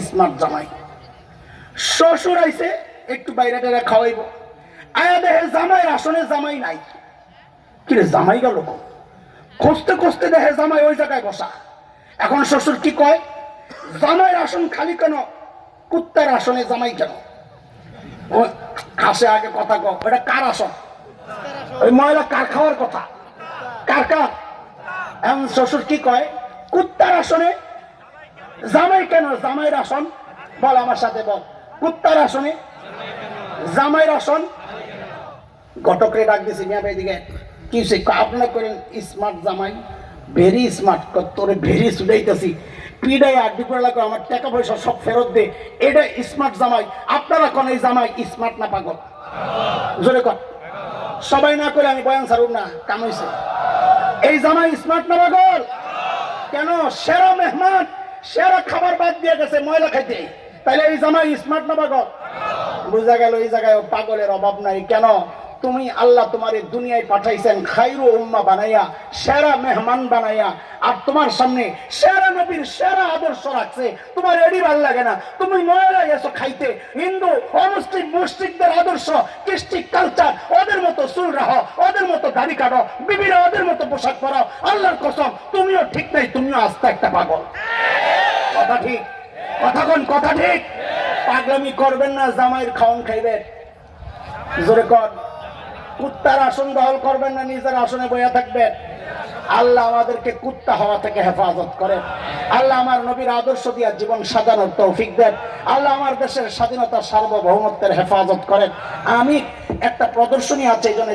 Smart জামাই। শ্বশুর আইছে একটু বাইরে টাইরে খাওয়াইব, আয়া দেখে জামাইয়ের আসনে জামাই নাই। কিরে জামাই গেল? খুঁজতে খুঁজতে দেখে জামাই ওই জায়গায় বসা। এখন শ্বশুর কি কয়, জামাইয়ের আসন খালি কেন, কুত্তার আসনে জামাই কেন? আসে আগে কথা কও, এটা কার আসন? ওই ময়লা কার খাওয়ার কথা? কার কার? এখন শ্বশুর কি কয়, কুত্তার আসনে জামাই কেন? জামাইয়ের আসন বল, আমার সাথে বল, কুত্তার আসনে জামাইয়ের আসন। ঘটকরে ডাক দিছি, মিয়া ভাই দিকে কি আপনারা করেন স্মার্ট জামাই, ভেরি স্মার্ট, তোরে ভেরি সুডাইতেছি, পিডাই আড্ডি করে লাগবে, আমার টাকা পয়সা সব ফেরত দে, এটা স্মার্ট জামাই। আপনারা কোন এই জামাই স্মার্ট না পাগল? জোরে কর। সবাই না করে আমি বয়ান ছাড়ুন না, কাম হইছে। এই জামাই স্মার্ট না পাগল? কেন? সেরা মেহমান, সেরা খাবার বাদ দিয়ে গেছে ময়লা খাইতে, তাইলে এই জামাই স্মার্ট না পাগল? বুঝা গেল এই জায়গায় পাগলের অভাব নাই। কেন? তুমি আল্লাহ তোমার এই দুনিয়ায় পাঠাইছেন খায়রু উম্মাহ বানাইয়া, সেরা মেহমান বানাইয়া, আর তোমার সামনে সেরা নবীর সেরা আদর্শ রাখছে। তোমার এডি ভাল লাগে না, তুমি ময়লা গেছো খাইতে। হিন্দু অমুসলিম মুশরিকদের আদর্শ, কৃষ্টি কালচার, ওদের মতো চুল রাখো, ওদের মতো দাড়ি কাটো, বিবিরা ওদের মতো পোশাক পরাও। আল্লাহর কসম তুমিও ঠিক নাই, তুমিও আস্তে একটা পাগল। কথা ঠিক? কথা কোন? কথা ঠিক? পাগলামি করবেন না, জামাইয়ের খাওয়ান খাইবেন। জোরে কর। কুত্তার আসন দখল করবেন না, নিজের আসনে বইয়া থাকবেন। আল্লাহ আমাদেরকে কুত্তা হওয়া থেকে হেফাজত করেন। আল্লাহ আমার নবীর আদর্শ দিয়া জীবন সাজানোর তৌফিক দেন। আল্লাহ আমার দেশের স্বাধীনতা সার্বভৌমত্বের হেফাজত করেন। আমি একটা প্রদর্শনী আছে, এই জন্য